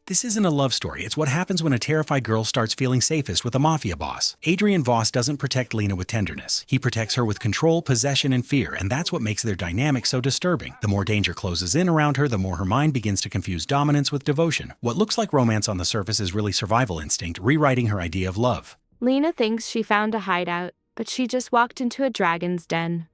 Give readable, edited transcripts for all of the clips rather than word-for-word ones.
This isn't a love story. It's what happens when a terrified girl starts feeling safest with a mafia boss. Adrian Voss doesn't protect Lena with tenderness. He protects her with control, possession, and fear, and that's what makes their dynamic so disturbing. The more danger closes in around her, the more her mind begins to confuse dominance with devotion. What looks like romance on the surface is really survival instinct, rewriting her idea of love. Lena thinks she found a hideout, but she just walked into a dragon's den.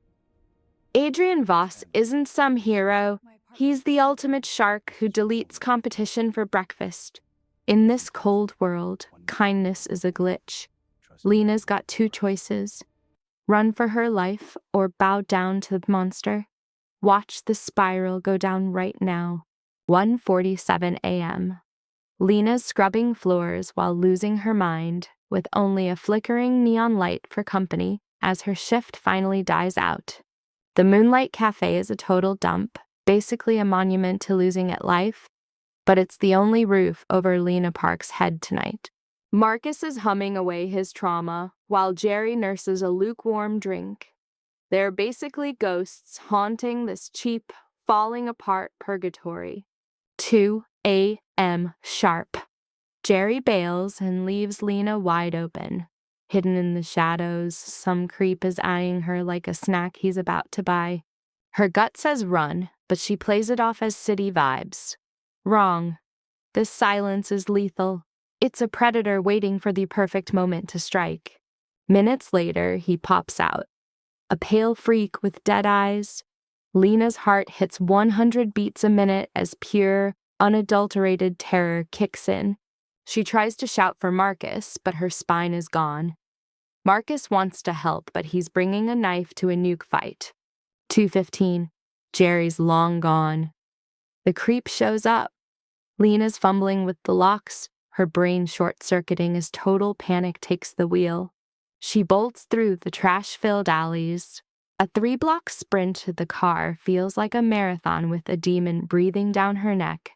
Adrian Voss isn't some hero. He's the ultimate shark who deletes competition for breakfast. In this cold world, kindness is a glitch. Lena's got two choices: run for her life or bow down to the monster. Watch the spiral go down right now. 1:47 a.m. Lena's scrubbing floors while losing her mind, with only a flickering neon light for company as her shift finally dies out. The Moonlight Cafe is a total dump, basically a monument to losing at life, but it's the only roof over Lena Park's head tonight. Marcus is humming away his trauma while Jerry nurses a lukewarm drink. They're basically ghosts haunting this cheap, falling apart purgatory. 2 a.m. sharp. Jerry bails and leaves Lena wide open. Hidden in the shadows, some creep is eyeing her like a snack he's about to buy. Her gut says run, but she plays it off as city vibes. Wrong. This silence is lethal. It's a predator waiting for the perfect moment to strike. Minutes later, he pops out. A pale freak with dead eyes. Lena's heart hits 100 beats a minute as pure, unadulterated terror kicks in. She tries to shout for Marcus, but her spine is gone. Marcus wants to help, but he's bringing a knife to a nuke fight. 2:15. Jerry's long gone. The creep shows up. Lena's fumbling with the locks, her brain short-circuiting as total panic takes the wheel. She bolts through the trash-filled alleys. A 3-block sprint to the car feels like a marathon with a demon breathing down her neck.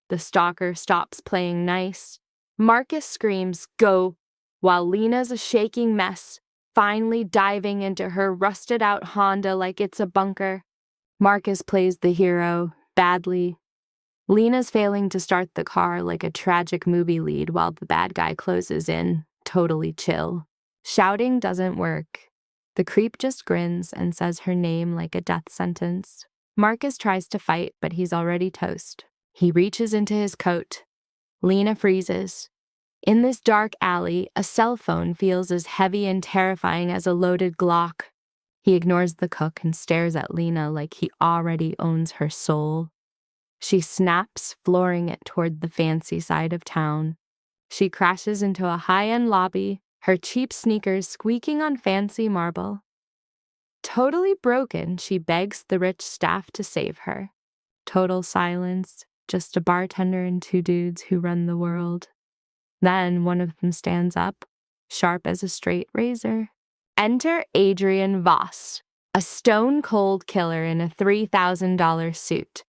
The stalker stops playing nice. Marcus screams, "Go!" while Lena's a shaking mess, finally diving into her rusted-out Honda like it's a bunker. Marcus plays the hero, badly. Lena's failing to start the car like a tragic movie lead while the bad guy closes in, totally chill. Shouting doesn't work. The creep just grins and says her name like a death sentence. Marcus tries to fight, but he's already toast. He reaches into his coat. Lena freezes. In this dark alley, a cell phone feels as heavy and terrifying as a loaded Glock. He ignores the cook and stares at Lena like he already owns her soul. She snaps, flooring it toward the fancy side of town. She crashes into a high-end lobby, her cheap sneakers squeaking on fancy marble. Totally broken, she begs the rich staff to save her. Total silence, just a bartender and 2 dudes who run the world. Then one of them stands up, sharp as a straight razor. Enter Adrian Voss, a stone-cold killer in a $3,000 suit.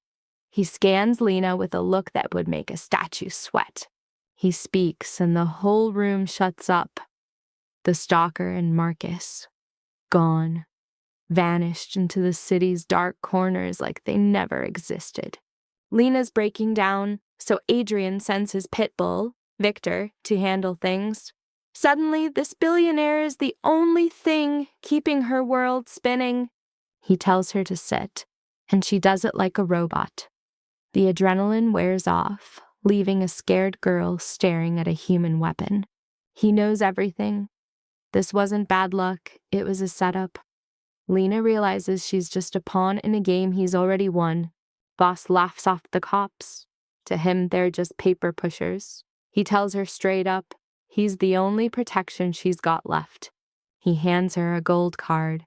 He scans Lena with a look that would make a statue sweat. He speaks, and the whole room shuts up. The stalker and Marcus, gone, vanished into the city's dark corners like they never existed. Lena's breaking down, so Adrian sends his pit bull, Victor, to handle things. Suddenly, this billionaire is the only thing keeping her world spinning. He tells her to sit, and she does it like a robot. The adrenaline wears off, leaving a scared girl staring at a human weapon. He knows everything. This wasn't bad luck, it was a setup. Lena realizes she's just a pawn in a game he's already won. Voss laughs off the cops. To him, they're just paper pushers. He tells her straight up, he's the only protection she's got left. He hands her a gold card.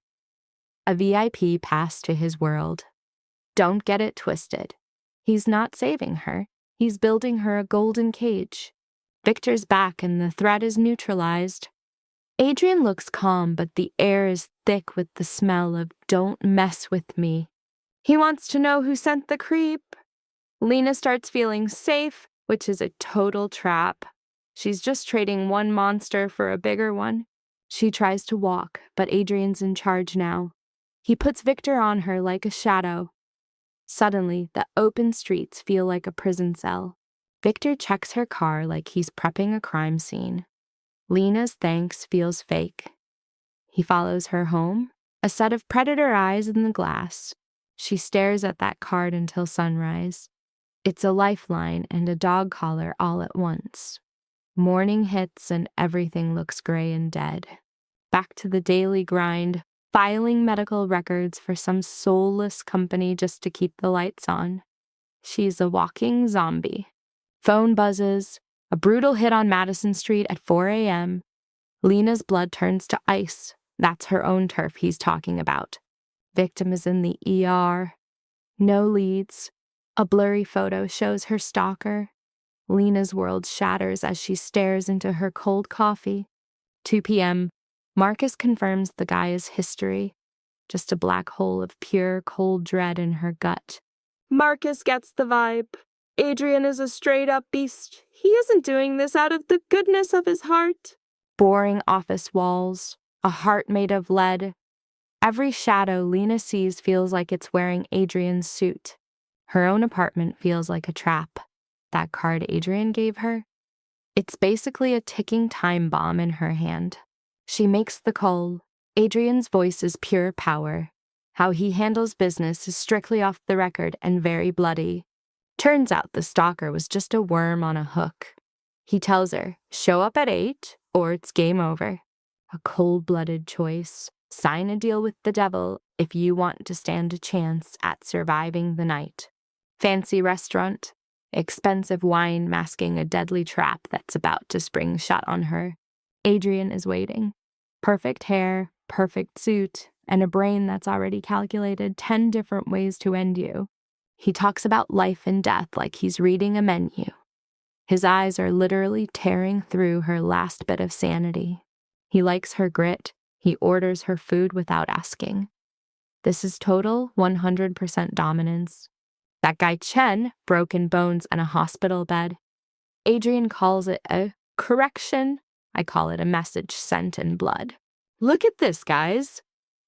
A VIP pass to his world. Don't get it twisted. He's not saving her. He's building her a golden cage. Victor's back and the threat is neutralized. Adrian looks calm, but the air is thick with the smell of "don't mess with me." He wants to know who sent the creep. Lena starts feeling safe, which is a total trap. She's just trading one monster for a bigger one. She tries to walk, but Adrian's in charge now. He puts Victor on her like a shadow. Suddenly, the open streets feel like a prison cell. Victor checks her car like he's prepping a crime scene. Lena's thanks feels fake. He follows her home, a set of predator eyes in the glass. She stares at that card until sunrise. It's a lifeline and a dog collar all at once. Morning hits and everything looks gray and dead. Back to the daily grind, filing medical records for some soulless company just to keep the lights on. She's a walking zombie. Phone buzzes, a brutal hit on Madison Street at 4 a.m. Lena's blood turns to ice. That's her own turf he's talking about. Victim is in the ER. No leads. A blurry photo shows her stalker. Lena's world shatters as she stares into her cold coffee. 2 p.m. Marcus confirms the guy is history. Just a black hole of pure, cold dread in her gut. Marcus gets the vibe. Adrian is a straight-up beast. He isn't doing this out of the goodness of his heart. Boring office walls, a heart made of lead. Every shadow Lena sees feels like it's wearing Adrian's suit. Her own apartment feels like a trap. That card Adrian gave her? It's basically a ticking time bomb in her hand. She makes the call. Adrian's voice is pure power. How he handles business is strictly off the record and very bloody. Turns out the stalker was just a worm on a hook. He tells her, show up at 8 or it's game over. A cold-blooded choice. Sign a deal with the devil if you want to stand a chance at surviving the night. Fancy restaurant. Expensive wine masking a deadly trap that's about to spring shut on her. Adrian is waiting. Perfect hair, perfect suit, and a brain that's already calculated 10 different ways to end you. He talks about life and death like he's reading a menu. His eyes are literally tearing through her last bit of sanity. He likes her grit. He orders her food without asking. This is total 100% dominance. That guy Chen, broken bones and a hospital bed. Adrian calls it a correction. I call it a message sent in blood. Look at this, guys.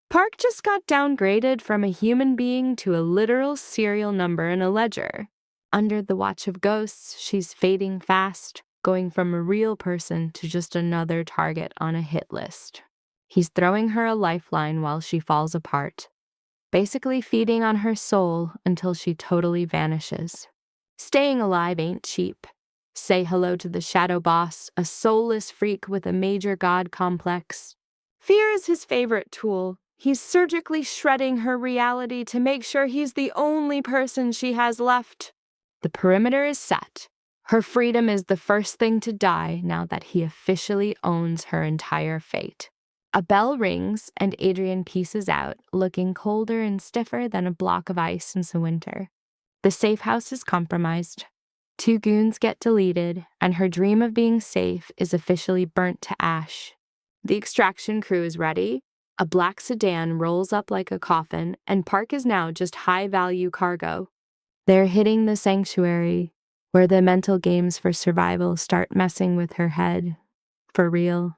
Park just got downgraded from a human being to a literal serial number in a ledger. Under the watch of ghosts, she's fading fast, going from a real person to just another target on a hit list. He's throwing her a lifeline while she falls apart, basically feeding on her soul until she totally vanishes. Staying alive ain't cheap. Say hello to the shadow boss, a soulless freak with a major god complex. Fear is his favorite tool. He's surgically shredding her reality to make sure he's the only person she has left. The perimeter is set. Her freedom is the first thing to die now that he officially owns her entire fate. A bell rings and Adrian pieces out, looking colder and stiffer than a block of ice since the winter. The safe house is compromised. 2 goons get deleted, and her dream of being safe is officially burnt to ash. The extraction crew is ready. A black sedan rolls up like a coffin, and Park is now just high-value cargo. They're hitting the sanctuary, where the mental games for survival start messing with her head. For real.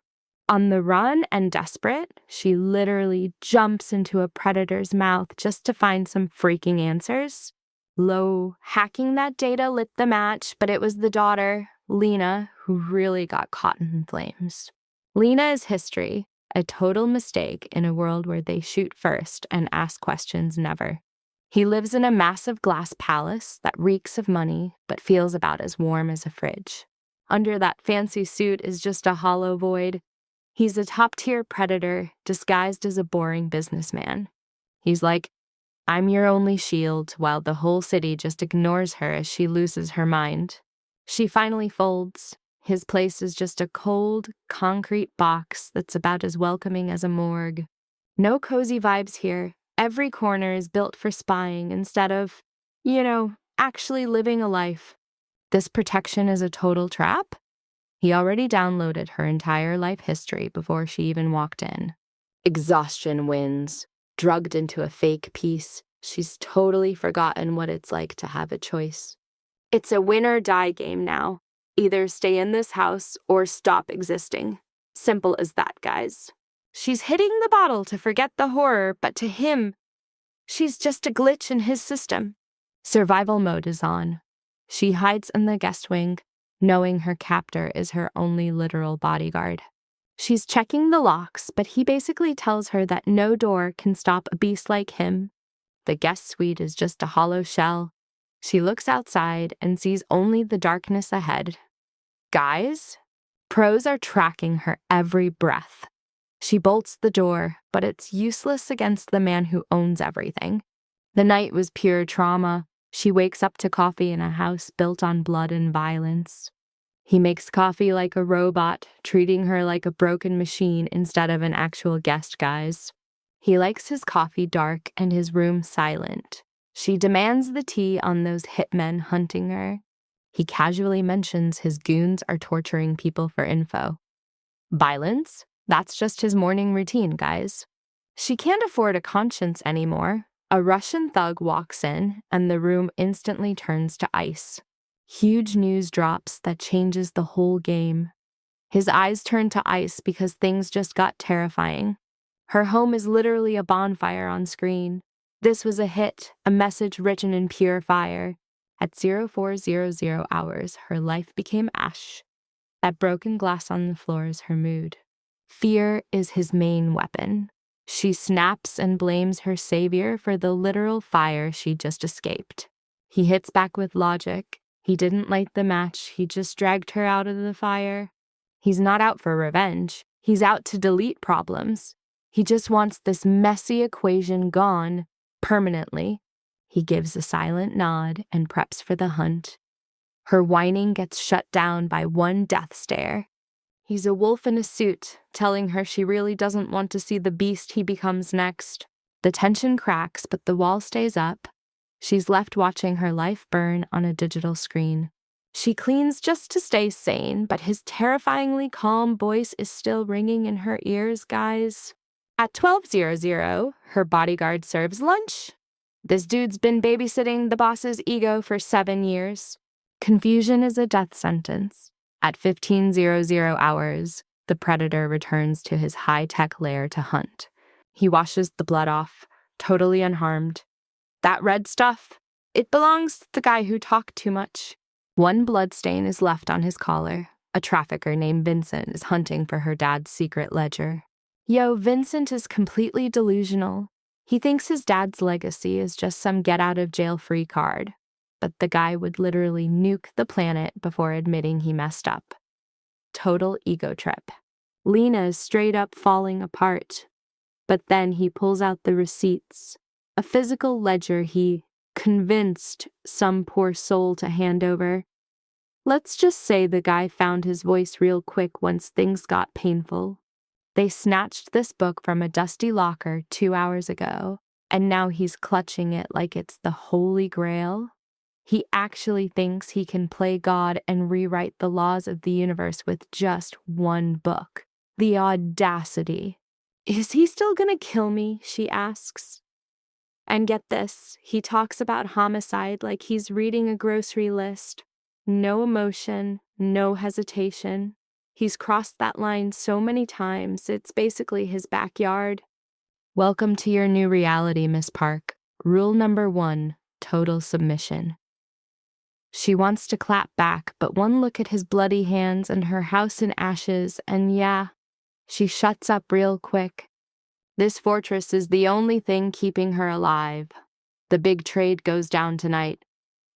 On the run and desperate, she literally jumps into a predator's mouth just to find some freaking answers. Hacking that data lit the match, but it was the daughter, Lena, who really got caught in flames. Lena is history, a total mistake in a world where they shoot first and ask questions never. He lives in a massive glass palace that reeks of money but feels about as warm as a fridge. Under that fancy suit is just a hollow void. He's a top-tier predator disguised as a boring businessman. He's like, I'm your only shield, while the whole city just ignores her as she loses her mind. She finally folds. His place is just a cold, concrete box that's about as welcoming as a morgue. No cozy vibes here. Every corner is built for spying instead of, actually living a life. This protection is a total trap? He already downloaded her entire life history before she even walked in. Exhaustion wins. Drugged into a fake peace, she's totally forgotten what it's like to have a choice. It's a win-or-die game now. Either stay in this house or stop existing. Simple as that, guys. She's hitting the bottle to forget the horror, but to him, she's just a glitch in his system. Survival mode is on. She hides in the guest wing, knowing her captor is her only literal bodyguard. She's checking the locks, but he basically tells her that no door can stop a beast like him. The guest suite is just a hollow shell. She looks outside and sees only the darkness ahead. Guys, pros are tracking her every breath. She bolts the door, but it's useless against the man who owns everything. The night was pure trauma. She wakes up to coffee in a house built on blood and violence. He makes coffee like a robot, treating her like a broken machine instead of an actual guest, guys. He likes his coffee dark and his room silent. She demands the tea on those hitmen hunting her. He casually mentions his goons are torturing people for info. Violence? That's just his morning routine, guys. She can't afford a conscience anymore. A Russian thug walks in, and the room instantly turns to ice. Huge news drops that changes the whole game. His eyes turn to ice because things just got terrifying. Her home is literally a bonfire on screen. This was a hit, a message written in pure fire. At 0400 hours, her life became ash. That broken glass on the floor is her mood. Fear is his main weapon. She snaps and blames her savior for the literal fire she just escaped. He hits back with logic. He didn't light the match, he just dragged her out of the fire. He's not out for revenge. He's out to delete problems. He just wants this messy equation gone, permanently. He gives a silent nod and preps for the hunt. Her whining gets shut down by one death stare. He's a wolf in a suit, telling her she really doesn't want to see the beast he becomes next. The tension cracks, but the wall stays up. She's left watching her life burn on a digital screen. She cleans just to stay sane, but his terrifyingly calm voice is still ringing in her ears, guys. At 12:00, her bodyguard serves lunch. This dude's been babysitting the boss's ego for 7 years. Confusion is a death sentence. At 15:00 hours, the predator returns to his high-tech lair to hunt. He washes the blood off, totally unharmed. That red stuff, it belongs to the guy who talked too much. One bloodstain is left on his collar. A trafficker named Vincent is hunting for her dad's secret ledger. Yo, Vincent is completely delusional. He thinks his dad's legacy is just some get-out-of-jail-free card. But the guy would literally nuke the planet before admitting he messed up. Total ego trip. Lena is straight up falling apart. But then he pulls out the receipts, a physical ledger he convinced some poor soul to hand over. Let's just say the guy found his voice real quick once things got painful. They snatched this book from a dusty locker 2 hours ago, and now he's clutching it like it's the Holy Grail. He actually thinks he can play God and rewrite the laws of the universe with just one book. The audacity. Is he still gonna kill me? She asks. And get this, he talks about homicide like he's reading a grocery list. No emotion, no hesitation. He's crossed that line so many times, it's basically his backyard. Welcome to your new reality, Miss Park. Rule number 1, total submission. She wants to clap back, but one look at his bloody hands and her house in ashes, and yeah, she shuts up real quick. This fortress is the only thing keeping her alive. The big trade goes down tonight.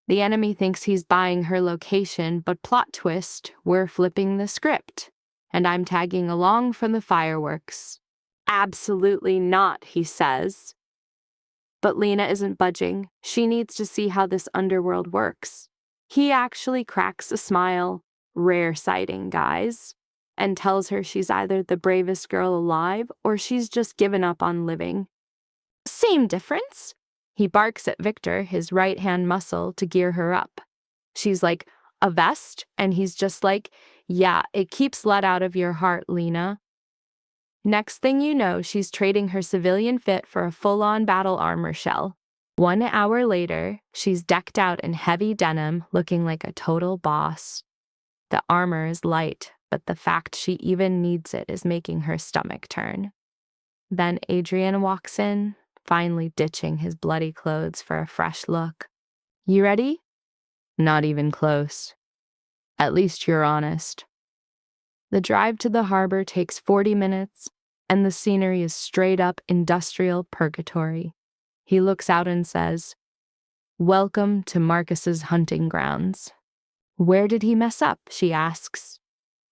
The enemy thinks he's buying her location, but plot twist, we're flipping the script, and I'm tagging along from the fireworks. Absolutely not, he says. But Lena isn't budging. She needs to see how this underworld works. He actually cracks a smile, rare sighting, guys, and tells her she's either the bravest girl alive or she's just given up on living. Same difference. He barks at Victor, his right-hand muscle, to gear her up. She's like, a vest? And he's just like, yeah, it keeps lead out of your heart, Lena. Next thing you know, she's trading her civilian fit for a full-on battle armor shell. 1 hour later, she's decked out in heavy denim, looking like a total boss. The armor is light, but the fact she even needs it is making her stomach turn. Then Adrian walks in, finally ditching his bloody clothes for a fresh look. You ready? Not even close. At least you're honest. The drive to the harbor takes 40 minutes, and the scenery is straight up industrial purgatory. He looks out and says, "Welcome to Marcus's hunting grounds." Where did he mess up? She asks.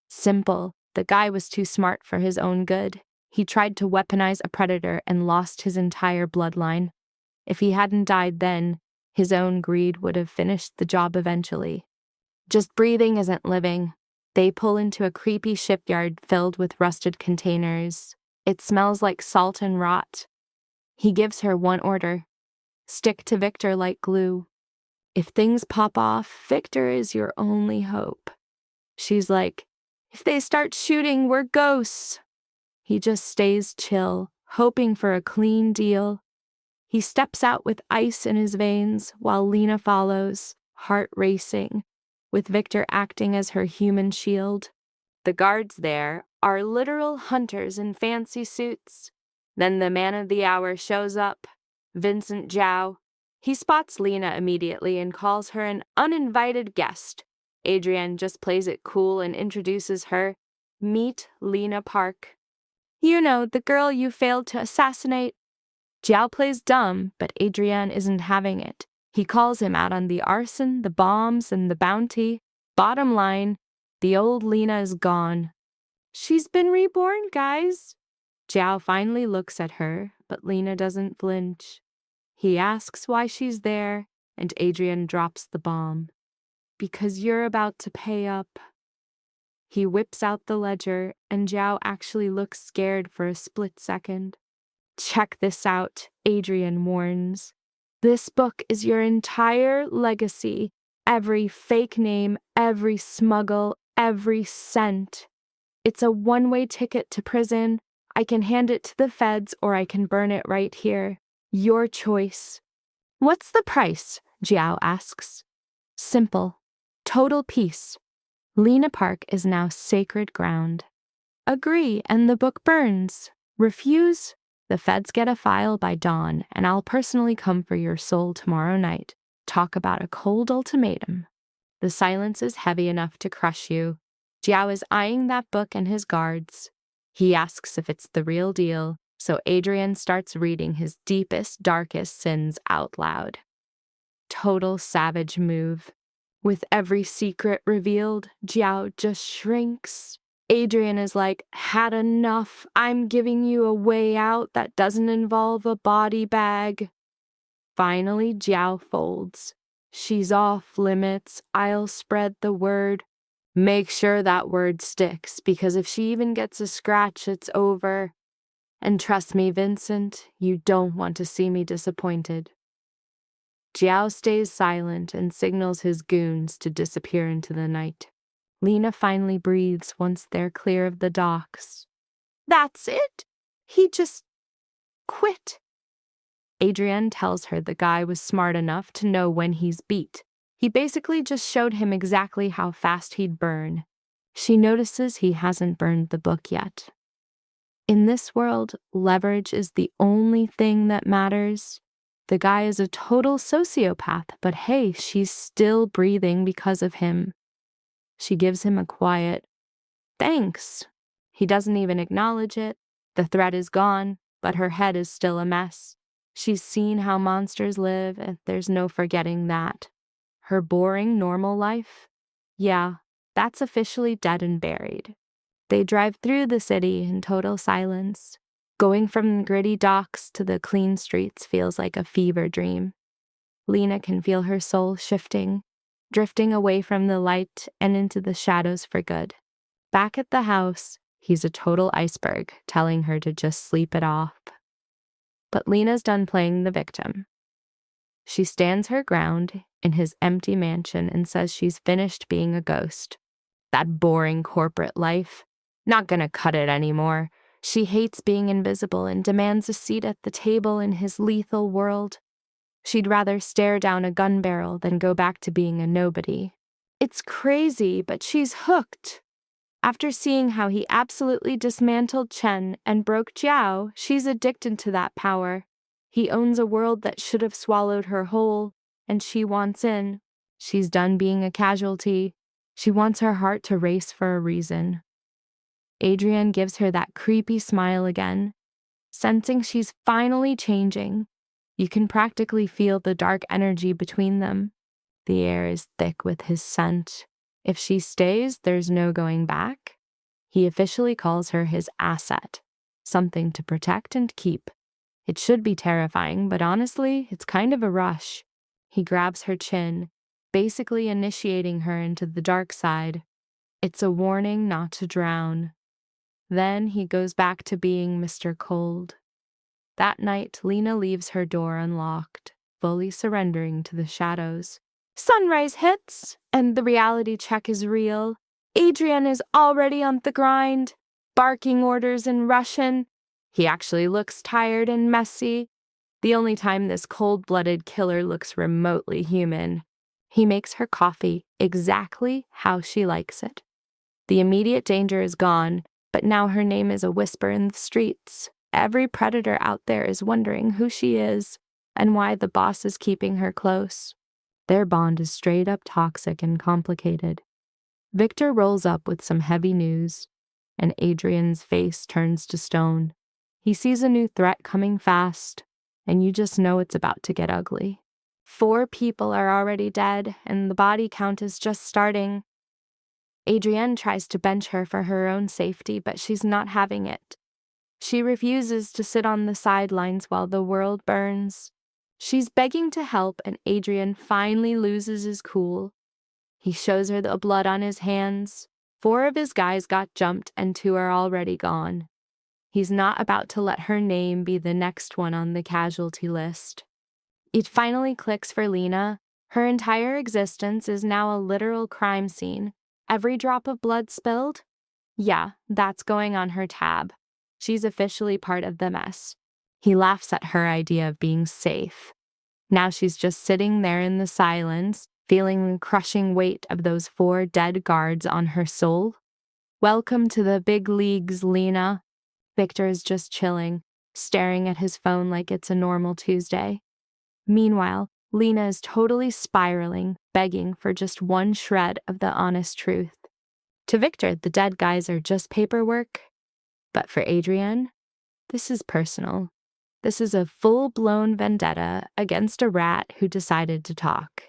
Simple. The guy was too smart for his own good. He tried to weaponize a predator and lost his entire bloodline. If he hadn't died then, his own greed would have finished the job eventually. Just breathing isn't living. They pull into a creepy shipyard filled with rusted containers. It smells like salt and rot. He gives her one order: stick to Victor like glue. If things pop off, Victor is your only hope. She's like, if they start shooting, we're ghosts. He just stays chill, hoping for a clean deal. He steps out with ice in his veins while Lena follows, heart racing, with Victor acting as her human shield. The guards there are literal hunters in fancy suits. Then the man of the hour shows up, Vincent Zhao. He spots Lena immediately and calls her an uninvited guest. Adrienne just plays it cool and introduces her. Meet Lena Park. You know, the girl you failed to assassinate. Zhao plays dumb, but Adrienne isn't having it. He calls him out on the arson, the bombs, and the bounty. Bottom line, the old Lena is gone. She's been reborn, guys. Zhao finally looks at her, but Lena doesn't flinch. He asks why she's there, and Adrienne drops the bomb. Because you're about to pay up. He whips out the ledger, and Zhao actually looks scared for a split second. Check this out, Adrienne warns. This book is your entire legacy. Every fake name, every smuggle, every cent. It's a one-way ticket to prison. I can hand it to the feds or I can burn it right here. Your choice. What's the price? Zhao asks. Simple. Total peace. Lena Park is now sacred ground. Agree, and the book burns. Refuse? The feds get a file by dawn, and I'll personally come for your soul tomorrow night. Talk about a cold ultimatum. The silence is heavy enough to crush you. Zhao is eyeing that book and his guards. He asks if it's the real deal, so Adrienne starts reading his deepest, darkest sins out loud. Total savage move. With every secret revealed, Zhao just shrinks. Adrienne is like, had enough. I'm giving you a way out that doesn't involve a body bag. Finally, Zhao folds. She's off limits. I'll spread the word. Make sure that word sticks, because if she even gets a scratch, it's over. And trust me, Vincent, you don't want to see me disappointed. Zhao stays silent and signals his goons to disappear into the night. Lena finally breathes once they're clear of the docks. That's it? He just quit. Adrienne tells her the guy was smart enough to know when he's beat. He basically just showed him exactly how fast he'd burn. She notices he hasn't burned the book yet. In this world, leverage is the only thing that matters. The guy is a total sociopath, but hey, she's still breathing because of him. She gives him a quiet, thanks. He doesn't even acknowledge it. The threat is gone, but her head is still a mess. She's seen how monsters live, and there's no forgetting that. Her boring, normal life? Yeah, that's officially dead and buried. They drive through the city in total silence. Going from the gritty docks to the clean streets feels like a fever dream. Lena can feel her soul shifting, drifting away from the light and into the shadows for good. Back at the house, he's a total iceberg, telling her to just sleep it off. But Lena's done playing the victim. She stands her ground in his empty mansion and says she's finished being a ghost. That boring corporate life. Not gonna cut it anymore. She hates being invisible and demands a seat at the table in his lethal world. She'd rather stare down a gun barrel than go back to being a nobody. It's crazy, but she's hooked. After seeing how he absolutely dismantled Chen and broke Jiao, she's addicted to that power. He owns a world that should have swallowed her whole, and she wants in. She's done being a casualty. She wants her heart to race for a reason. Adrian gives her that creepy smile again, sensing she's finally changing. You can practically feel the dark energy between them. The air is thick with his scent. If she stays, there's no going back. He officially calls her his asset, something to protect and keep. It should be terrifying, but honestly, it's kind of a rush. He grabs her chin, basically initiating her into the dark side. It's a warning not to drown. Then he goes back to being Mr. Cold. That night, Lena leaves her door unlocked, fully surrendering to the shadows. Sunrise hits, and the reality check is real. Adrian is already on the grind, barking orders in Russian. He actually looks tired and messy. The only time this cold-blooded killer looks remotely human. He makes her coffee exactly how she likes it. The immediate danger is gone, but now her name is a whisper in the streets. Every predator out there is wondering who she is and why the boss is keeping her close. Their bond is straight up toxic and complicated. Victor rolls up with some heavy news, and Adrian's face turns to stone. He sees a new threat coming fast, and you just know it's about to get ugly. 4 people are already dead, and the body count is just starting. Adrienne tries to bench her for her own safety, but she's not having it. She refuses to sit on the sidelines while the world burns. She's begging to help, and Adrian finally loses his cool. He shows her the blood on his hands. 4 of his guys got jumped, and 2 are already gone. He's not about to let her name be the next one on the casualty list. It finally clicks for Lena. Her entire existence is now a literal crime scene. Every drop of blood spilled? Yeah, that's going on her tab. She's officially part of the mess. He laughs at her idea of being safe. Now she's just sitting there in the silence, feeling the crushing weight of those 4 dead guards on her soul. Welcome to the big leagues, Lena. Victor is just chilling, staring at his phone like it's a normal Tuesday. Meanwhile, Lena is totally spiraling, begging for just one shred of the honest truth. To Victor, the dead guys are just paperwork. But for Adrienne, this is personal. This is a full-blown vendetta against a rat who decided to talk.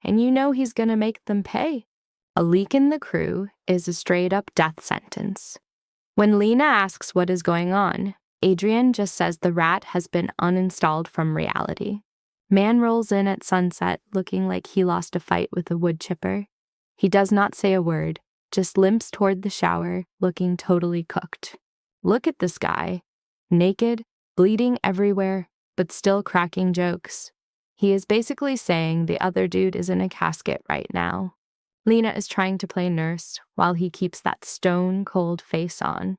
And you know he's gonna make them pay. A leak in the crew is a straight-up death sentence. When Lena asks what is going on, Adrian just says the rat has been uninstalled from reality. Man rolls in at sunset looking like he lost a fight with a wood chipper. He does not say a word, just limps toward the shower, looking totally cooked. Look at this guy. Naked, bleeding everywhere, but still cracking jokes. He is basically saying the other dude is in a casket right now. Lena is trying to play nurse while he keeps that stone-cold face on.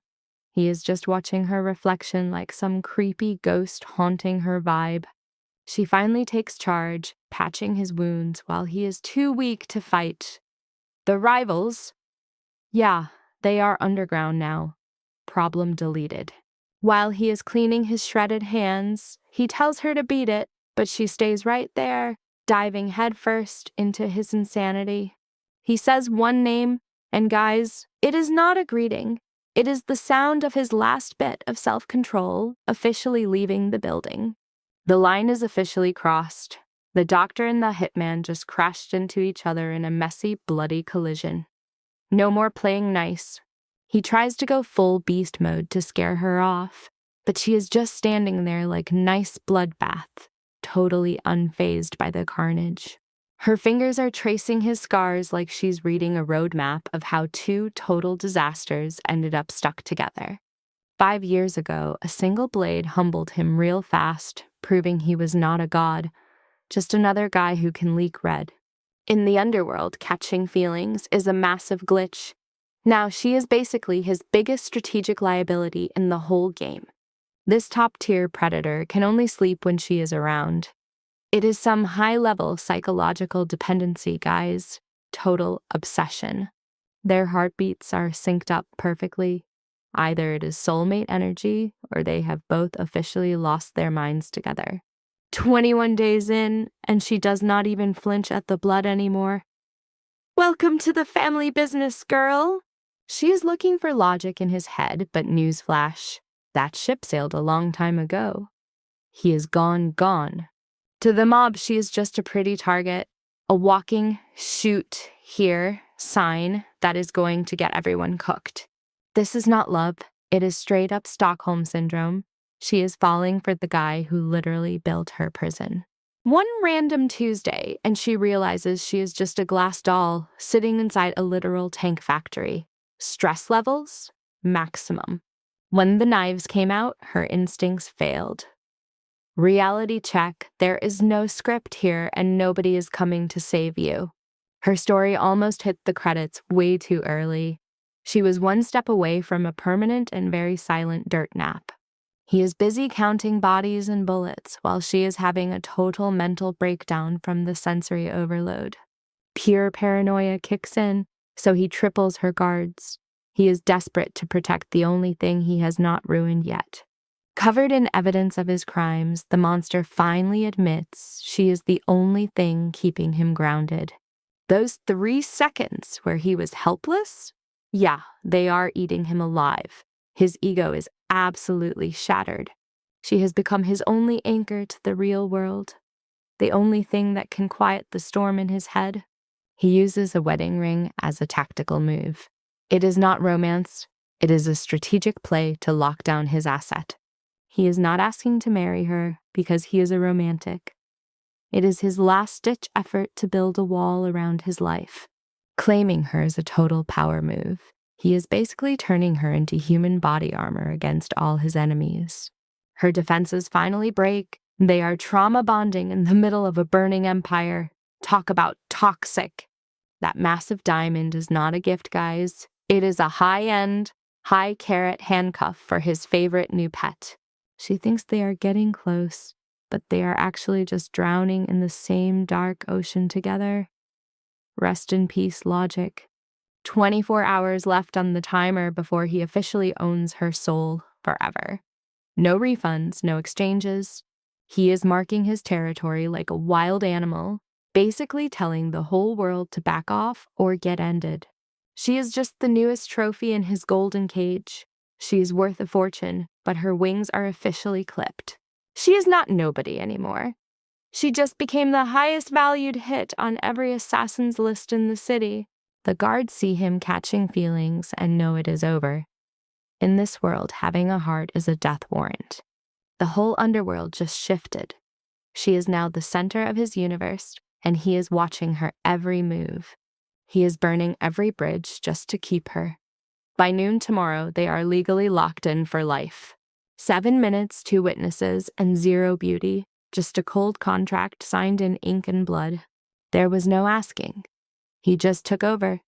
He is just watching her reflection like some creepy ghost haunting her vibe. She finally takes charge, patching his wounds while he is too weak to fight. The rivals? Yeah, they are underground now. Problem deleted. While he is cleaning his shredded hands, he tells her to beat it, but she stays right there, diving headfirst into his insanity. He says one name, and guys, it is not a greeting. It is the sound of his last bit of self-control officially leaving the building. The line is officially crossed. The doctor and the hitman just crashed into each other in a messy, bloody collision. No more playing nice. He tries to go full beast mode to scare her off, but she is just standing there like nice bloodbath, totally unfazed by the carnage. Her fingers are tracing his scars like she's reading a roadmap of how 2 total disasters ended up stuck together. 5 years ago, a single blade humbled him real fast, proving he was not a god, just another guy who can leak red. In the underworld, catching feelings is a massive glitch. Now she is basically his biggest strategic liability in the whole game. This top-tier predator can only sleep when she is around. It is some high-level psychological dependency, guys. Total obsession. Their heartbeats are synced up perfectly. Either it is soulmate energy, or they have both officially lost their minds together. 21 days in, and she does not even flinch at the blood anymore. Welcome to the family business, girl. She is looking for logic in his head, but newsflash, that ship sailed a long time ago. He is gone. To the mob, she is just a pretty target, a walking shoot here sign that is going to get everyone cooked. This is not love. It is straight up Stockholm Syndrome. She is falling for the guy who literally built her prison. One random Tuesday, and she realizes she is just a glass doll sitting inside a literal tank factory. Stress levels? Maximum. When the knives came out, her instincts failed. Reality check, there is no script here and nobody is coming to save you. Her story almost hit the credits way too early. She was one step away from a permanent and very silent dirt nap. He is busy counting bodies and bullets while she is having a total mental breakdown from the sensory overload. Pure paranoia kicks in, so he triples her guards. He is desperate to protect the only thing he has not ruined yet. Covered in evidence of his crimes, the monster finally admits she is the only thing keeping him grounded. Those 3 seconds where he was helpless? Yeah, they are eating him alive. His ego is absolutely shattered. She has become his only anchor to the real world, the only thing that can quiet the storm in his head. He uses a wedding ring as a tactical move. It is not romance. It is a strategic play to lock down his asset. He is not asking to marry her because he is a romantic. It is his last-ditch effort to build a wall around his life. Claiming her is a total power move. He is basically turning her into human body armor against all his enemies. Her defenses finally break. They are trauma bonding in the middle of a burning empire. Talk about toxic. That massive diamond is not a gift, guys. It is a high-end, high-carat handcuff for his favorite new pet. She thinks they are getting close, but they are actually just drowning in the same dark ocean together. Rest in peace, logic. 24 hours left on the timer before he officially owns her soul forever. No refunds, no exchanges. He is marking his territory like a wild animal, basically telling the whole world to back off or get ended. She is just the newest trophy in his golden cage. She is worth a fortune, but her wings are officially clipped. She is not nobody anymore. She just became the highest valued hit on every assassin's list in the city. The guards see him catching feelings and know it is over. In this world, having a heart is a death warrant. The whole underworld just shifted. She is now the center of his universe, and he is watching her every move. He is burning every bridge just to keep her. By noon tomorrow, they are legally locked in for life. 7 minutes, 2 witnesses, and 0 beauty. Just a cold contract signed in ink and blood. There was no asking. He just took over.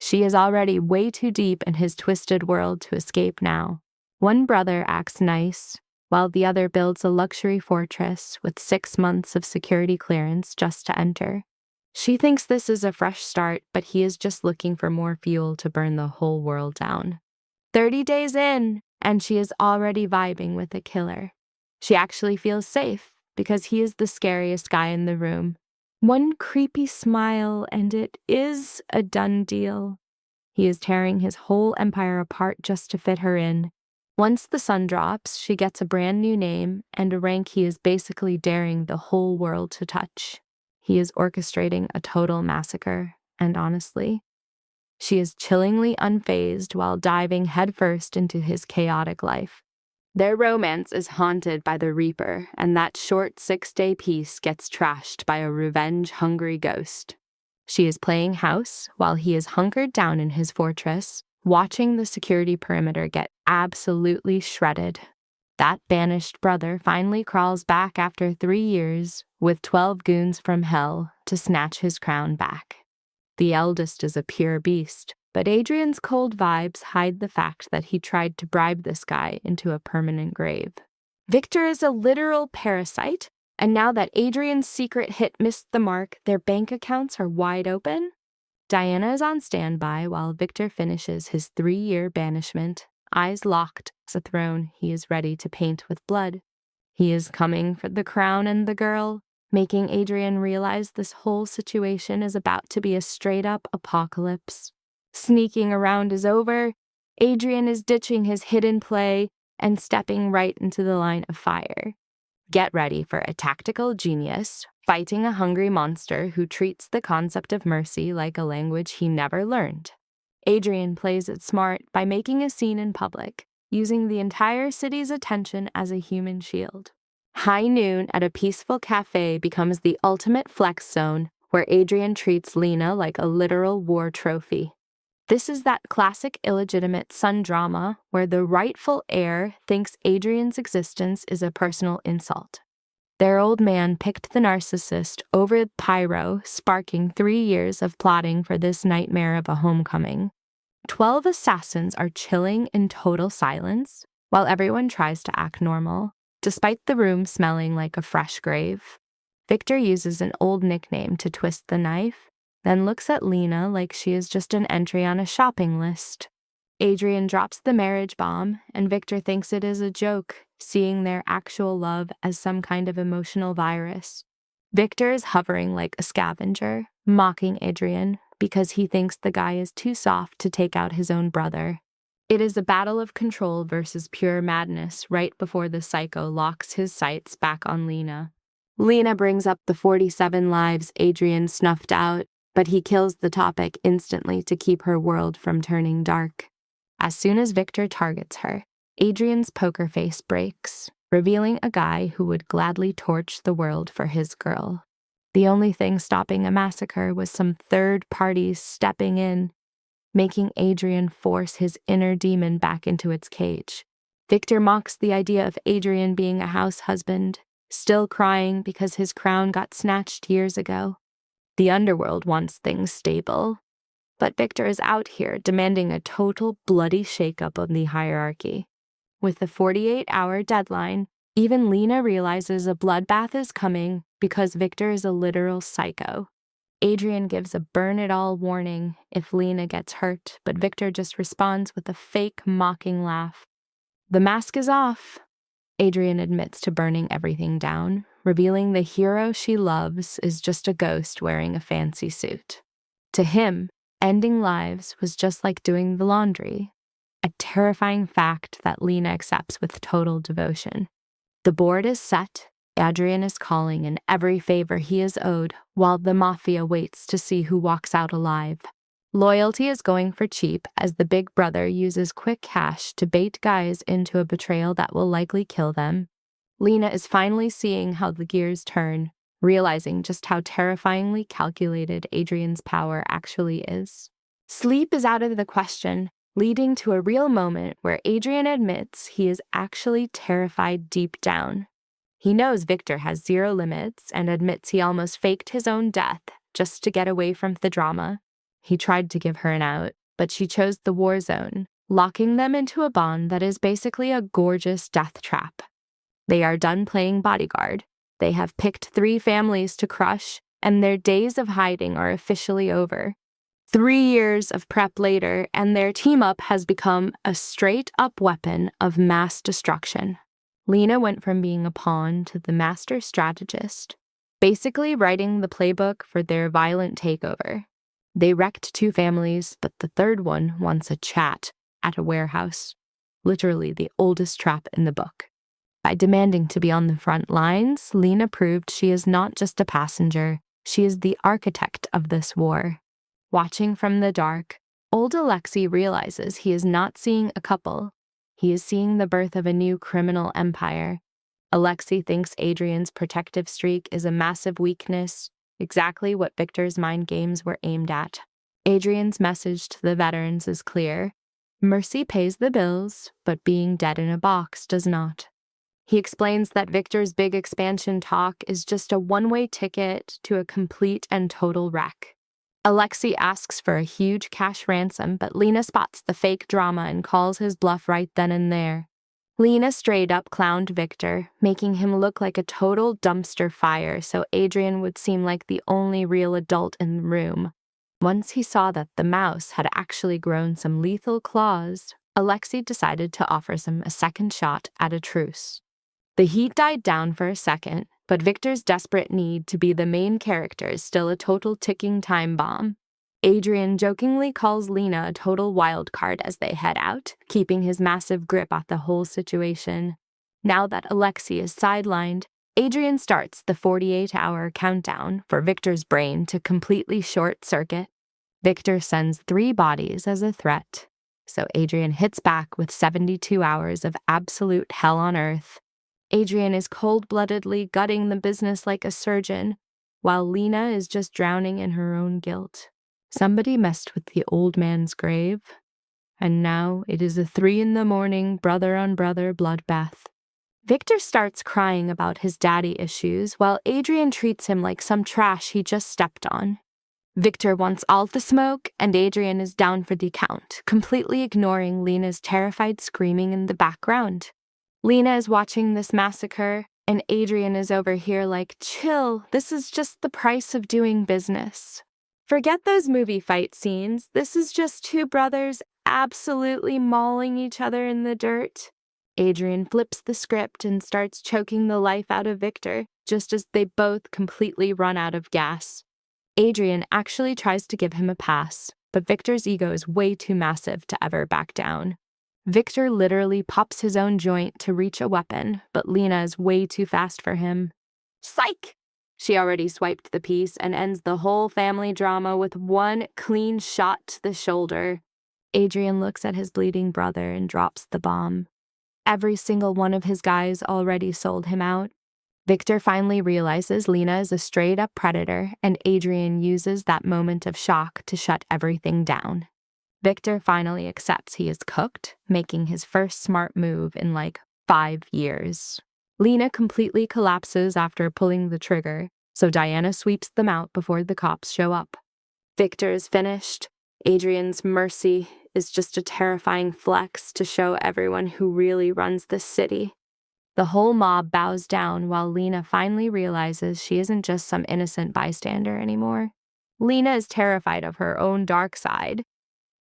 She is already way too deep in his twisted world to escape now. One brother acts nice, while the other builds a luxury fortress with 6 months of security clearance just to enter. She thinks this is a fresh start, but he is just looking for more fuel to burn the whole world down. 30 days in, and she is already vibing with a killer. She actually feels safe because he is the scariest guy in the room. One creepy smile, and it is a done deal. He is tearing his whole empire apart just to fit her in. Once the sun drops, she gets a brand new name and a rank he is basically daring the whole world to touch. He is orchestrating a total massacre, and honestly, she is chillingly unfazed while diving headfirst into his chaotic life. Their romance is haunted by the Reaper, and that short 6-day piece gets trashed by a revenge-hungry ghost. She is playing house while he is hunkered down in his fortress, watching the security perimeter get absolutely shredded. That banished brother finally crawls back after 3 years with 12 goons from hell to snatch his crown back. The eldest is a pure beast, but Adrian's cold vibes hide the fact that he tried to bribe this guy into a permanent grave. Victor is a literal parasite, and now that Adrian's secret hit missed the mark, their bank accounts are wide open. Diana is on standby while Victor finishes his 3-year banishment, eyes locked as a throne he is ready to paint with blood. He is coming for the crown and the girl, making Adrian realize this whole situation is about to be a straight-up apocalypse. Sneaking around is over. Adrian is ditching his hidden play and stepping right into the line of fire. Get ready for a tactical genius fighting a hungry monster who treats the concept of mercy like a language he never learned. Adrian plays it smart by making a scene in public, using the entire city's attention as a human shield. High noon at a peaceful cafe becomes the ultimate flex zone, where Adrian treats Lena like a literal war trophy. This is that classic illegitimate son drama where the rightful heir thinks Adrian's existence is a personal insult. Their old man picked the narcissist over Pyro, sparking 3 years of plotting for this nightmare of a homecoming. 12 assassins are chilling in total silence, while everyone tries to act normal, despite the room smelling like a fresh grave. Victor uses an old nickname to twist the knife, then looks at Lena like she is just an entry on a shopping list. Adrian drops the marriage bomb, and Victor thinks it is a joke, seeing their actual love as some kind of emotional virus. Victor is hovering like a scavenger, mocking Adrian because he thinks the guy is too soft to take out his own brother. It is a battle of control versus pure madness right before the psycho locks his sights back on Lena. Lena brings up the 47 lives Adrian snuffed out, but he kills the topic instantly to keep her world from turning dark. As soon as Victor targets her, Adrian's poker face breaks, revealing a guy who would gladly torch the world for his girl. The only thing stopping a massacre was some third parties stepping in, making Adrian force his inner demon back into its cage. Victor mocks the idea of Adrian being a house husband, still crying because his crown got snatched years ago. The underworld wants things stable, but Victor is out here demanding a total bloody shakeup of the hierarchy. With the 48-hour deadline, even Lena realizes a bloodbath is coming because Victor is a literal psycho. Adrian gives a burn-it-all warning if Lena gets hurt, but Victor just responds with a fake mocking laugh. The mask is off. Adrian admits to burning everything down, revealing the hero she loves is just a ghost wearing a fancy suit. To him, ending lives was just like doing the laundry, a terrifying fact that Lena accepts with total devotion. The board is set, Adrian is calling in every favor he is owed, while the Mafia waits to see who walks out alive. Loyalty is going for cheap as the big brother uses quick cash to bait guys into a betrayal that will likely kill them. Lena is finally seeing how the gears turn, realizing just how terrifyingly calculated Adrian's power actually is. Sleep is out of the question, leading to a real moment where Adrian admits he is actually terrified deep down. He knows Victor has zero limits and admits he almost faked his own death just to get away from the drama. He tried to give her an out, but she chose the war zone, locking them into a bond that is basically a gorgeous death trap. They are done playing bodyguard. They have picked 3 families to crush, and their days of hiding are officially over. 3 years of prep later, and their team-up has become a straight-up weapon of mass destruction. Lena went from being a pawn to the master strategist, basically writing the playbook for their violent takeover. They wrecked 2 families, but the third one wants a chat at a warehouse, literally the oldest trap in the book. By demanding to be on the front lines, Lena proved she is not just a passenger, she is the architect of this war. Watching from the dark, old Alexei realizes he is not seeing a couple. He is seeing the birth of a new criminal empire. Alexei thinks Adrian's protective streak is a massive weakness, exactly what Victor's mind games were aimed at. Adrian's message to the veterans is clear. Mercy pays the bills, but being dead in a box does not. He explains that Victor's big expansion talk is just a one-way ticket to a complete and total wreck. Alexei asks for a huge cash ransom, but Lena spots the fake drama and calls his bluff right then and there. Lena straight up clowned Victor, making him look like a total dumpster fire so Adrian would seem like the only real adult in the room. Once he saw that the mouse had actually grown some lethal claws, Alexei decided to offer him a second shot at a truce. The heat died down for a second, but Victor's desperate need to be the main character is still a total ticking time bomb. Adrian jokingly calls Lena a total wild card as they head out, keeping his massive grip at the whole situation. Now that Alexei is sidelined, Adrian starts the 48-hour countdown for Victor's brain to completely short-circuit. Victor sends 3 bodies as a threat, so Adrian hits back with 72 hours of absolute hell on earth. Adrian is cold-bloodedly gutting the business like a surgeon, while Lena is just drowning in her own guilt. Somebody messed with the old man's grave, and now it is a 3 a.m, brother-on-brother bloodbath. Victor starts crying about his daddy issues, while Adrian treats him like some trash he just stepped on. Victor wants all the smoke, and Adrian is down for the count, completely ignoring Lena's terrified screaming in the background. Lena is watching this massacre, and Adrian is over here like, chill, this is just the price of doing business. Forget those movie fight scenes, this is just 2 brothers absolutely mauling each other in the dirt. Adrian flips the script and starts choking the life out of Victor, just as they both completely run out of gas. Adrian actually tries to give him a pass, but Victor's ego is way too massive to ever back down. Victor literally pops his own joint to reach a weapon, but Lena is way too fast for him. Psych! She already swiped the piece and ends the whole family drama with 1 clean shot to the shoulder. Adrian looks at his bleeding brother and drops the bomb. Every single one of his guys already sold him out. Victor finally realizes Lena is a straight-up predator, and Adrian uses that moment of shock to shut everything down. Victor finally accepts he is cooked, making his first smart move in like 5 years. Lena completely collapses after pulling the trigger, so Diana sweeps them out before the cops show up. Victor is finished. Adrian's mercy is just a terrifying flex to show everyone who really runs this city. The whole mob bows down while Lena finally realizes she isn't just some innocent bystander anymore. Lena is terrified of her own dark side,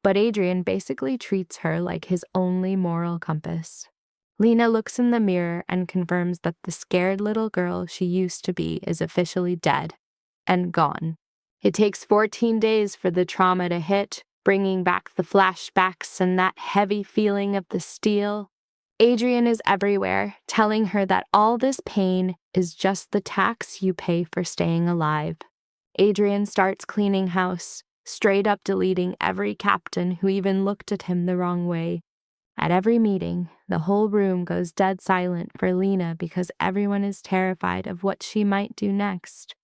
but Adrian basically treats her like his only moral compass. Lena looks in the mirror and confirms that the scared little girl she used to be is officially dead and gone. It takes 14 days for the trauma to hit, bringing back the flashbacks and that heavy feeling of the steel. Adrian is everywhere, telling her that all this pain is just the tax you pay for staying alive. Adrian starts cleaning house, straight up deleting every captain who even looked at him the wrong way. At every meeting, the whole room goes dead silent for Lena because everyone is terrified of what she might do next.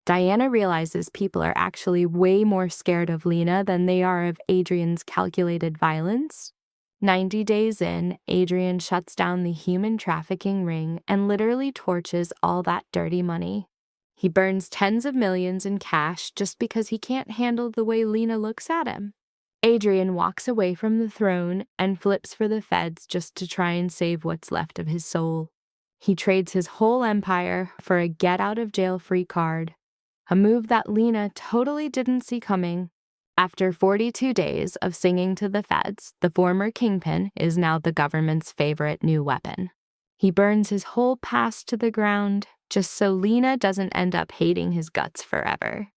Diana realizes people are actually way more scared of Lena than they are of Adrian's calculated violence. 90 days in, Adrian shuts down the human trafficking ring and literally torches all that dirty money. He burns tens of millions in cash just because he can't handle the way Lena looks at him. Adrian walks away from the throne and flips for the feds just to try and save what's left of his soul. He trades his whole empire for a get-out-of-jail-free card, a move that Lena totally didn't see coming. After 42 days of singing to the feds, the former kingpin is now the government's favorite new weapon. He burns his whole past to the ground just so Lena doesn't end up hating his guts forever.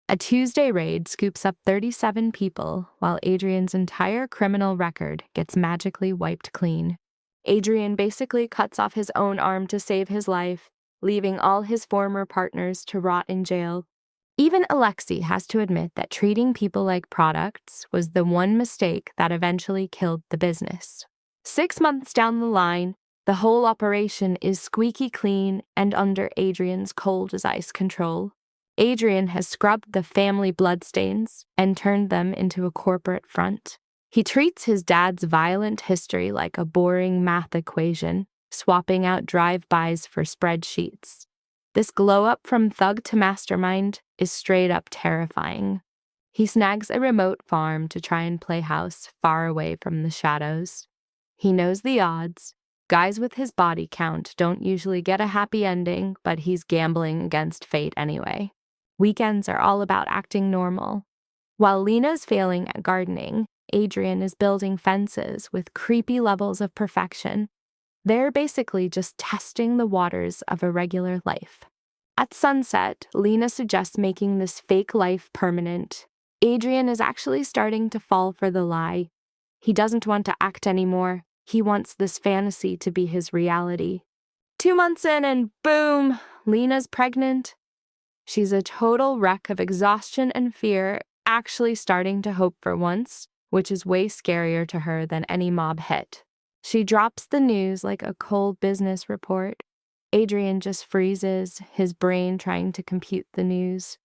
A Tuesday raid scoops up 37 people, while Adrian's entire criminal record gets magically wiped clean. Adrian basically cuts off his own arm to save his life, leaving all his former partners to rot in jail. Even Alexei has to admit that treating people like products was the one mistake that eventually killed the business. 6 months down the line, the whole operation is squeaky clean and under Adrian's cold-as-ice control. Adrian has scrubbed the family bloodstains and turned them into a corporate front. He treats his dad's violent history like a boring math equation, swapping out drive-bys for spreadsheets. This glow-up from thug to mastermind is straight-up terrifying. He snags a remote farm to try and play house far away from the shadows. He knows the odds. Guys with his body count don't usually get a happy ending, but he's gambling against fate anyway. Weekends are all about acting normal. While Lena's failing at gardening, Adrian is building fences with creepy levels of perfection. They're basically just testing the waters of a regular life. At sunset, Lena suggests making this fake life permanent. Adrian is actually starting to fall for the lie. He doesn't want to act anymore. He wants this fantasy to be his reality. 2 months in and boom, Lena's pregnant. She's a total wreck of exhaustion and fear, actually starting to hope for once, which is way scarier to her than any mob hit. She drops the news like a cold business report. Adrian just freezes, his brain trying to compute the news.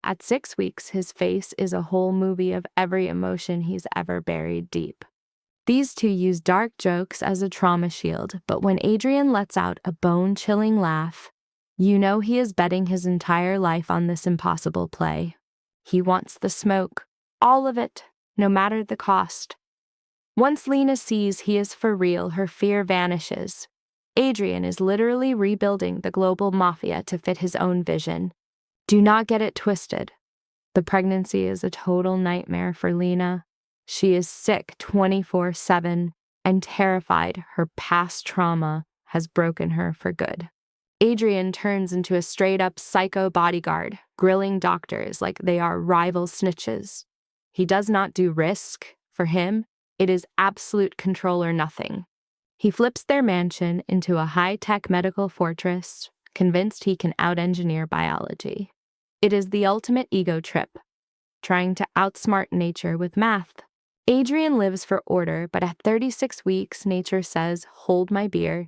At 6 weeks, his face is a whole movie of every emotion he's ever buried deep. These two use dark jokes as a trauma shield, but when Adrian lets out a bone-chilling laugh, you know he is betting his entire life on this impossible play. He wants the smoke, all of it, no matter the cost. Once Lena sees he is for real, her fear vanishes. Adrian is literally rebuilding the global mafia to fit his own vision. Do not get it twisted. The pregnancy is a total nightmare for Lena. She is sick 24/7 and terrified her past trauma has broken her for good. Adrian turns into a straight-up psycho bodyguard, grilling doctors like they are rival snitches. He does not do risk. For him, it is absolute control or nothing. He flips their mansion into a high-tech medical fortress, convinced he can out-engineer biology. It is the ultimate ego trip, trying to outsmart nature with math. Adrian lives for order, but at 36 weeks, nature says, "Hold my beer."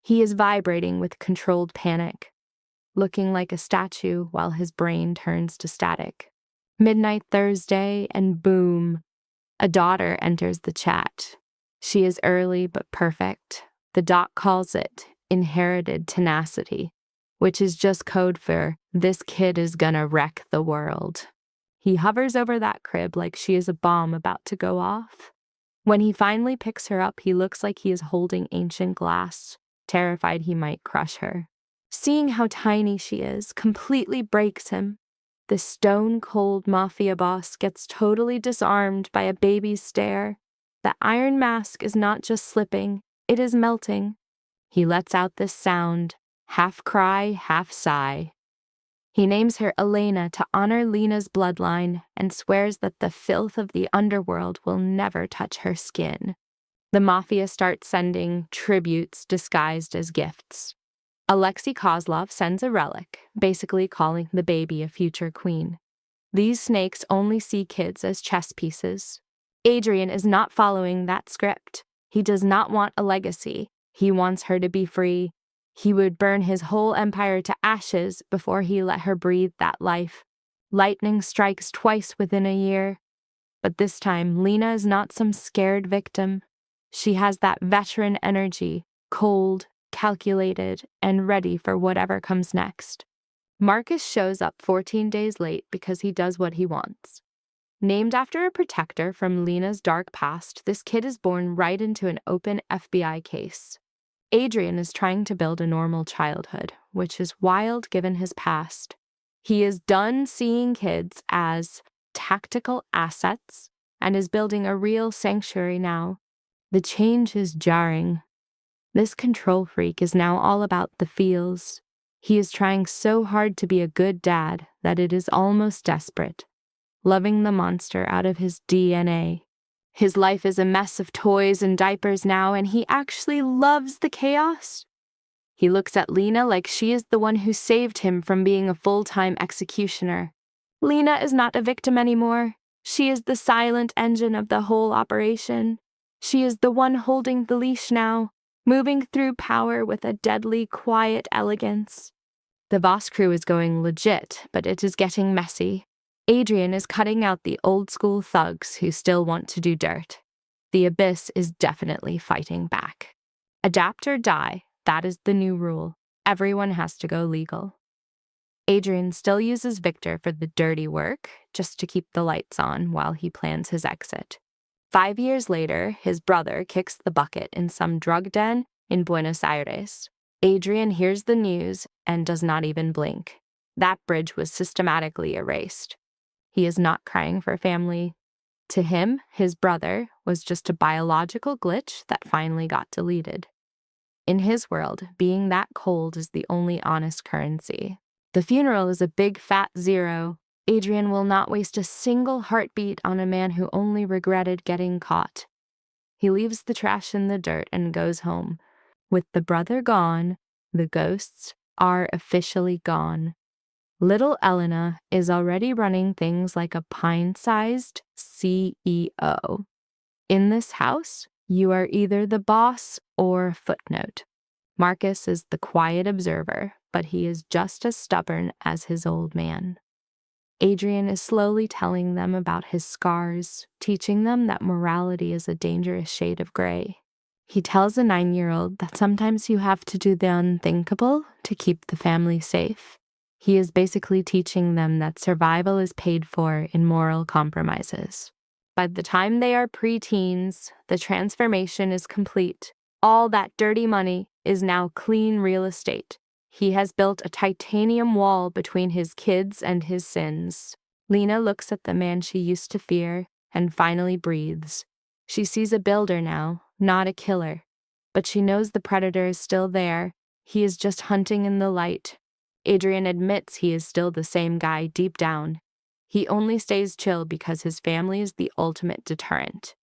He is vibrating with controlled panic, looking like a statue while his brain turns to static. Midnight Thursday, and boom, a daughter enters the chat. She is early but perfect. The doc calls it inherited tenacity, which is just code for this kid is gonna wreck the world. He hovers over that crib like she is a bomb about to go off. When he finally picks her up, he looks like he is holding ancient glass, terrified he might crush her. Seeing how tiny she is completely breaks him. The stone-cold mafia boss gets totally disarmed by a baby's stare. The iron mask is not just slipping, it is melting. He lets out this sound, half cry, half sigh. He names her Lena to honor Lena's bloodline and swears that the filth of the underworld will never touch her skin. The mafia starts sending tributes disguised as gifts. Alexei Kozlov sends a relic, basically calling the baby a future queen. These snakes only see kids as chess pieces. Adrian is not following that script. He does not want a legacy. He wants her to be free. He would burn his whole empire to ashes before he let her breathe that life. Lightning strikes twice within a year. But this time, Lena is not some scared victim. She has that veteran energy, cold, calculated, and ready for whatever comes next. Marcus shows up 14 days late because he does what he wants. Named after a protector from Lena's dark past, this kid is born right into an open FBI case. Adrian is trying to build a normal childhood, which is wild given his past. He is done seeing kids as tactical assets and is building a real sanctuary now. The change is jarring. This control freak is now all about the feels. He is trying so hard to be a good dad that it is almost desperate, loving the monster out of his DNA. His life is a mess of toys and diapers now, and he actually loves the chaos. He looks at Lena like she is the one who saved him from being a full-time executioner. Lena is not a victim anymore. She is the silent engine of the whole operation. She is the one holding the leash now, moving through power with a deadly, quiet elegance. The Voss crew is going legit, but it is getting messy. Adrian is cutting out the old-school thugs who still want to do dirt. The Abyss is definitely fighting back. Adapt or die, that is the new rule. Everyone has to go legal. Adrian still uses Victor for the dirty work, just to keep the lights on while he plans his exit. 5 years later, his brother kicks the bucket in some drug den in Buenos Aires. Adrian hears the news and does not even blink. That bridge was systematically erased. He is not crying for family. To him, his brother was just a biological glitch that finally got deleted. In his world, being that cold is the only honest currency. The funeral is a big fat zero. Adrian will not waste a single heartbeat on a man who only regretted getting caught. He leaves the trash in the dirt and goes home. With the brother gone, the ghosts are officially gone. Little Elena is already running things like a pine-sized CEO. In this house, you are either the boss or a footnote. Marcus is the quiet observer, but he is just as stubborn as his old man. Adrian is slowly telling them about his scars, teaching them that morality is a dangerous shade of gray. He tells a 9-year-old that sometimes you have to do the unthinkable to keep the family safe. He is basically teaching them that survival is paid for in moral compromises. By the time they are preteens, the transformation is complete. All that dirty money is now clean real estate. He has built a titanium wall between his kids and his sins. Lena looks at the man she used to fear and finally breathes. She sees a builder now, not a killer. But she knows the predator is still there. He is just hunting in the light. Adrian admits he is still the same guy deep down. He only stays chill because his family is the ultimate deterrent.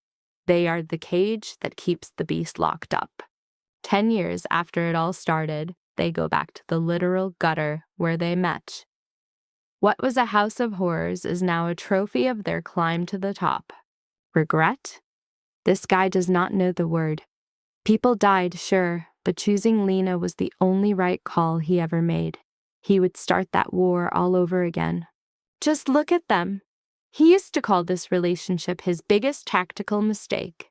They are the cage that keeps the beast locked up. 10 years after it all started, they go back to the literal gutter where they met. What was a house of horrors is now a trophy of their climb to the top. Regret? This guy does not know the word. People died, sure, but choosing Lena was the only right call he ever made. He would start that war all over again. Just look at them. He used to call this relationship his biggest tactical mistake.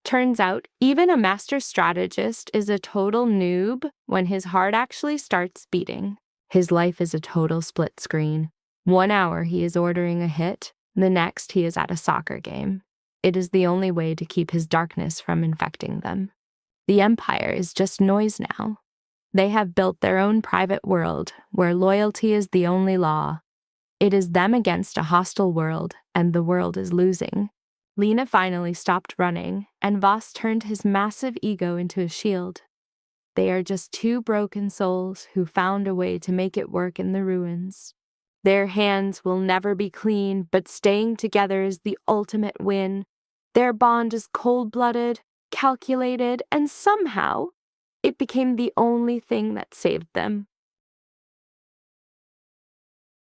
Turns out, even a master strategist is a total noob when his heart actually starts beating. His life is a total split screen. 1 hour he is ordering a hit, the next he is at a soccer game. It is the only way to keep his darkness from infecting them. The Empire is just noise now. They have built their own private world where loyalty is the only law. It is them against a hostile world, and the world is losing. Lena finally stopped running, and Voss turned his massive ego into a shield. They are just two broken souls who found a way to make it work in the ruins. Their hands will never be clean, but staying together is the ultimate win. Their bond is cold-blooded, calculated, and somehow it became the only thing that saved them.